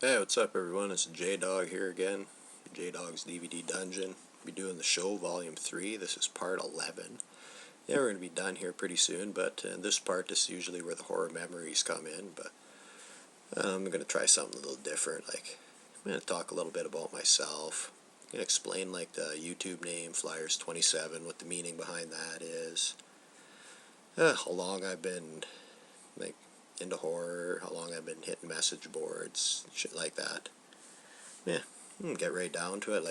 Hey, what's up everyone? It's Jdog here again. Jdog's DVD Dungeon. Be doing the show volume 3. This is part 11. Yeah, we're going to be done here pretty soon, but in this part, this is usually where the horror memories come in, but I'm going to try something a little different. I'm going to talk a little bit about myself. I'm going to explain, the YouTube name, Flyers27, what the meaning behind that is. How long I've been, like, into horror, how long I've been hitting message boards, shit like that. Yeah, get right down to it.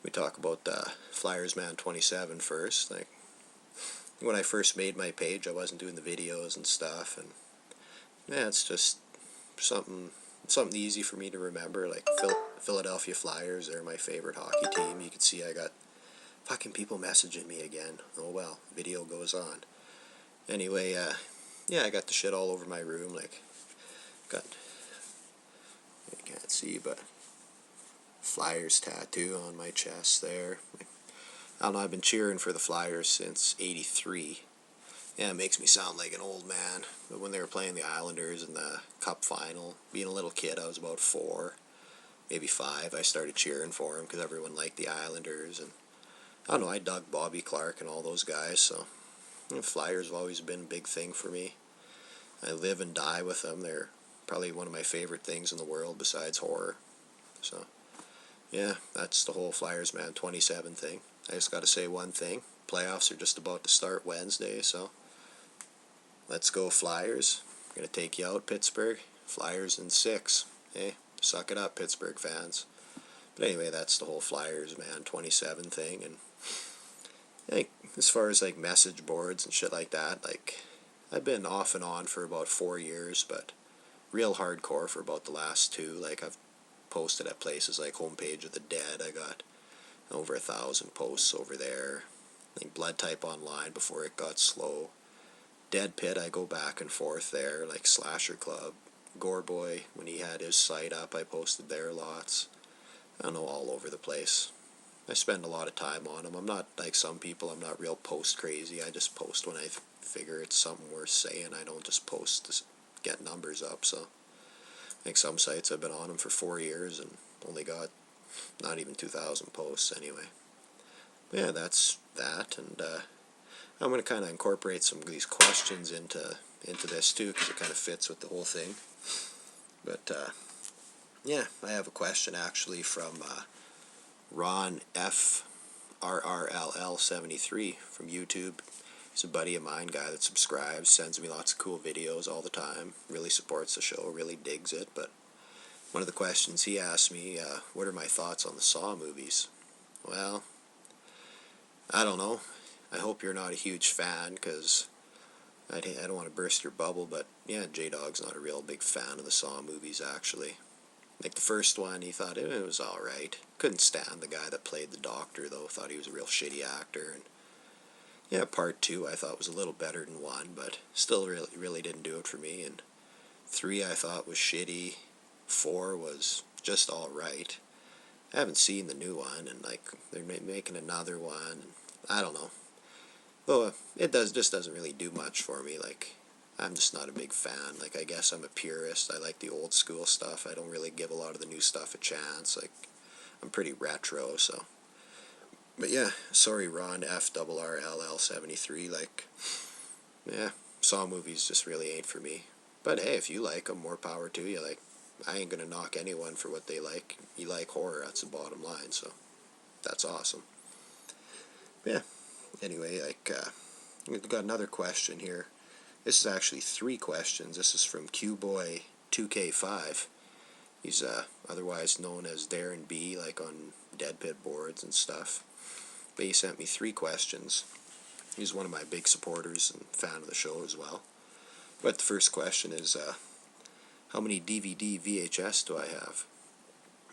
We talk about Flyers Man 27 first. When I first made my page, I wasn't doing the videos and stuff, and yeah, it's just something easy for me to remember. Like Philadelphia Flyers, they're my favorite hockey team. You can see I got fucking people messaging me again. Oh well, video goes on. Anyway, yeah, I got the shit all over my room. Got, you can't see, but Flyers tattoo on my chest there. I don't know, I've been cheering for the Flyers since '83. Yeah, it makes me sound like an old man. But when they were playing the Islanders in the Cup final, being a little kid, I was about 4, maybe 5, I started cheering for them because everyone liked the Islanders. And I don't know, I dug Bobby Clark and all those guys, so Flyers have always been a big thing for me. I live and die with them. They're probably one of my favorite things in the world besides horror. So, yeah, that's the whole Flyers Man 27 thing. I just got to say one thing. Playoffs are just about to start Wednesday, so let's go Flyers. I'm going to take you out, Pittsburgh. Flyers in 6. Hey, suck it up, Pittsburgh fans. But anyway, that's the whole Flyers Man 27 thing. And I think as far as message boards and shit like that, I've been off and on for about 4 years, but real hardcore for about the last 2. I've posted at places like Homepage of the Dead. I got over 1,000 posts over there. I think Blood Type Online before it got slow. Dead Pit, I go back and forth there, like Slasher Club. Gore Boy, when he had his site up, I posted there lots. I don't know, all over the place. I spend a lot of time on them. I'm not like some people, I'm not real post crazy. I just post when I figure it's something worth saying. I don't just post to get numbers up, so I think some sites I've been on them for 4 years and only got not even 2,000 posts anyway. Yeah, that's that, and I'm going to kind of incorporate some of these questions into this too, because it kind of fits with the whole thing. But yeah, I have a question actually from Ron F. RRLL 73 from YouTube. He's a buddy of mine, guy that subscribes, sends me lots of cool videos all the time, really supports the show, really digs it. But one of the questions he asked me, what are my thoughts on the Saw movies? Well, I don't know. I hope you're not a huge fan, because I don't want to burst your bubble, but yeah, Jdog's not a real big fan of the Saw movies, actually. Like the first one, he thought it was alright. Couldn't stand the guy that played the doctor, though. Thought he was a real shitty actor. And yeah, part 2 I thought was a little better than 1, but still really didn't do it for me. And 3 I thought was shitty. 4 was just alright. I haven't seen the new one, and they're making another one. And I don't know. Though it just doesn't really do much for me. I'm just not a big fan. I guess I'm a purist. I like the old school stuff. I don't really give a lot of the new stuff a chance. I'm pretty retro, so. But yeah, sorry, Ron FRRLL 73. Yeah, Saw movies just really ain't for me. But hey, if you like them, more power to you. I ain't gonna knock anyone for what they like. You like horror, that's the bottom line, so that's awesome. Yeah, anyway, we've got another question here. This is actually 3 questions. This is from QBoy2K5. He's otherwise known as Darren B, on Dead Pit boards and stuff. But he sent me 3 questions. He's one of my big supporters and fan of the show as well. But the first question is, how many DVD VHS do I have?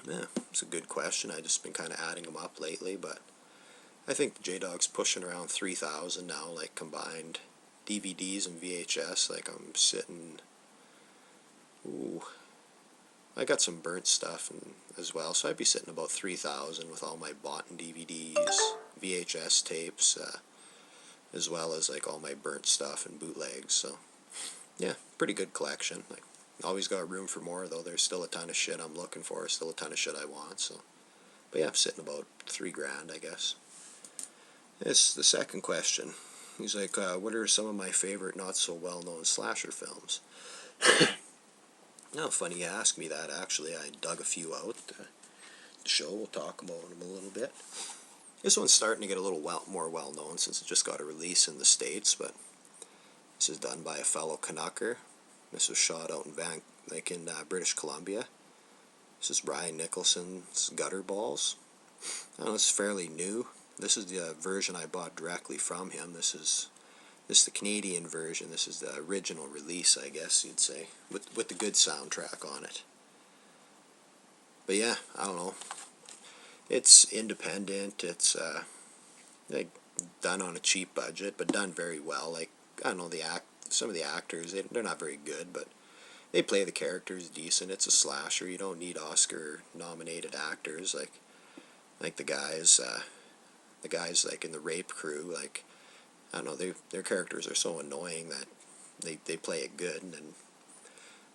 Yeah, it's a good question. I've just been kind of adding them up lately, but I think the Jdog's pushing around 3,000 now, combined DVDs and VHS. I'm sitting. Ooh, I got some burnt stuff as well, so I'd be sitting about 3,000 with all my bought DVDs, VHS tapes, as well as all my burnt stuff and bootlegs. So yeah, pretty good collection. Always got room for more, though. There's still a ton of shit I'm looking for, still a ton of shit I want, so. But yeah, I'm sitting about $3,000, I guess. It's the second question. He's like, what are some of my favorite not-so-well-known slasher films? Now, funny you ask me that, actually. I dug a few out. The show, we'll talk about them a little bit. This one's starting to get a little more well-known since it just got a release in the States, but this is done by a fellow Canucker. This was shot out in British Columbia. This is Brian Nicholson's Gutterballs. I know it's fairly new. This is the version I bought directly from him. This is the Canadian version. This is the original release, I guess you'd say, with the good soundtrack on it. But yeah, I don't know. It's independent. It's like done on a cheap budget, but done very well. Like, I don't know, some of the actors, they're not very good, but they play the characters decent. It's a slasher. You don't need Oscar-nominated actors like the guys like in the Rape Crew. Like, I don't know, their characters are so annoying that they play it good. And then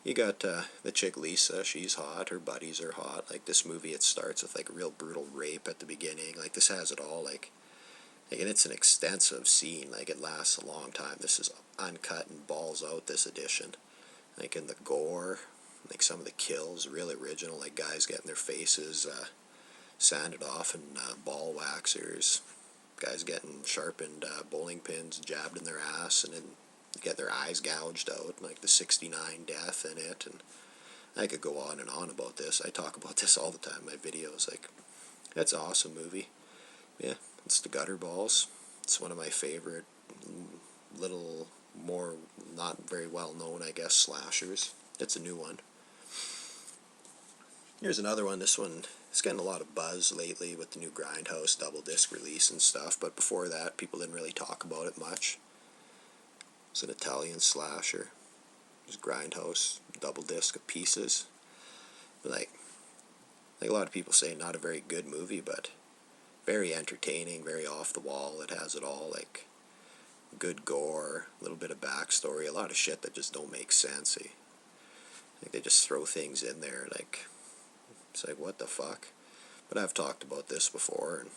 you got the chick Lisa. She's hot. Her buddies are hot. Like, this movie, it starts with like a real brutal rape at the beginning. Like, this has it all. Like, and it's an extensive scene. Like, it lasts a long time. This is uncut and balls out, this edition. Like, in the gore, like some of the kills, real original. Like, guys getting their faces sanded off in ball waxers. Guys getting sharpened bowling pins jabbed in their ass and then get their eyes gouged out. Like the 69 death in it. And I could go on and on about this. I talk about this all the time in my videos. Like, that's an awesome movie. Yeah, it's the Gutterballs. It's one of my favorite little more not very well known, I guess, slashers. It's a new one. Here's another one. This one is getting a lot of buzz lately with the new Grindhouse double disc release and stuff, but before that people didn't really talk about it much. It's an Italian slasher. There's Grindhouse double disc of Pieces. But like a lot of people say, not a very good movie, but very entertaining, very off the wall. It has it all. Like, good gore, a little bit of backstory, a lot of shit that just don't make sense. Like, they just throw things in there, like, it's like, what the fuck? But I've talked about this before, and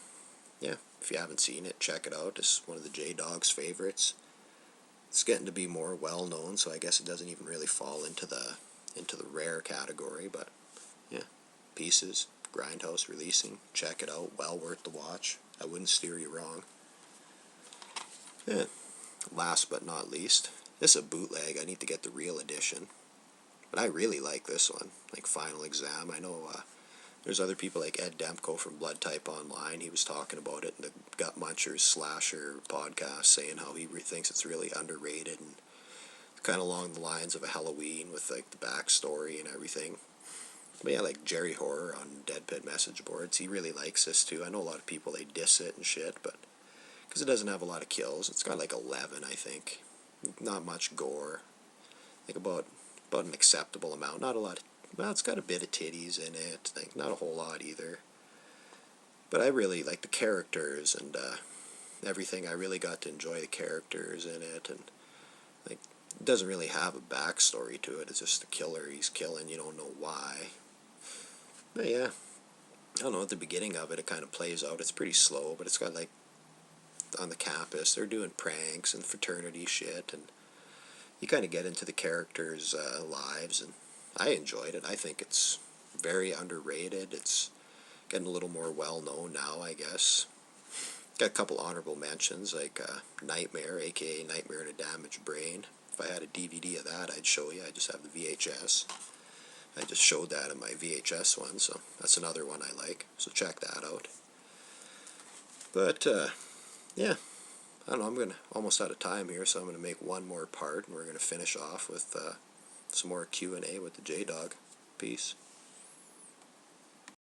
yeah, if you haven't seen it, check it out. It's one of the Jdog'S favorites. It's getting to be more well known, so I guess it doesn't even really fall into the rare category, but yeah, Pieces, Grindhouse releasing, check it out, well worth the watch. I wouldn't steer you wrong. Yeah. Last but not least, this is a bootleg. I need to get the real edition. But I really like this one, like Final Exam. I know there's other people like Ed Demko from Blood Type Online. He was talking about it in the Gut Munchers Slasher podcast, saying how he thinks it's really underrated and kind of along the lines of a Halloween with like the backstory and everything. But yeah, like Jerry Horror on Dead Pit message boards, he really likes this too. I know a lot of people, they diss it and shit, but because it doesn't have a lot of kills. It's got like 11, I think. Not much gore. Like about an acceptable amount. Not a lot. Well, it's got a bit of titties in it. Like, not a whole lot either. But I really like the characters and everything. I really got to enjoy the characters in it. And like, it doesn't really have a backstory to it. It's just a killer he's killing. You don't know why. But yeah, I don't know. At the beginning of it, it kind of plays out. It's pretty slow, but it's got like, on the campus, they're doing pranks and fraternity shit, and you kind of get into the characters' lives, and I enjoyed it. I think it's very underrated. It's getting a little more well-known now, I guess. Got a couple honorable mentions, like Nightmare, aka Nightmare in a Damaged Brain. If I had a DVD of that, I'd show you. I just have the VHS. I just showed that in my VHS one, so that's another one I like. So check that out. But, yeah, I don't know, I'm almost out of time here, so I'm going to make one more part, and we're going to finish off with some more Q&A with the Jdog. Peace.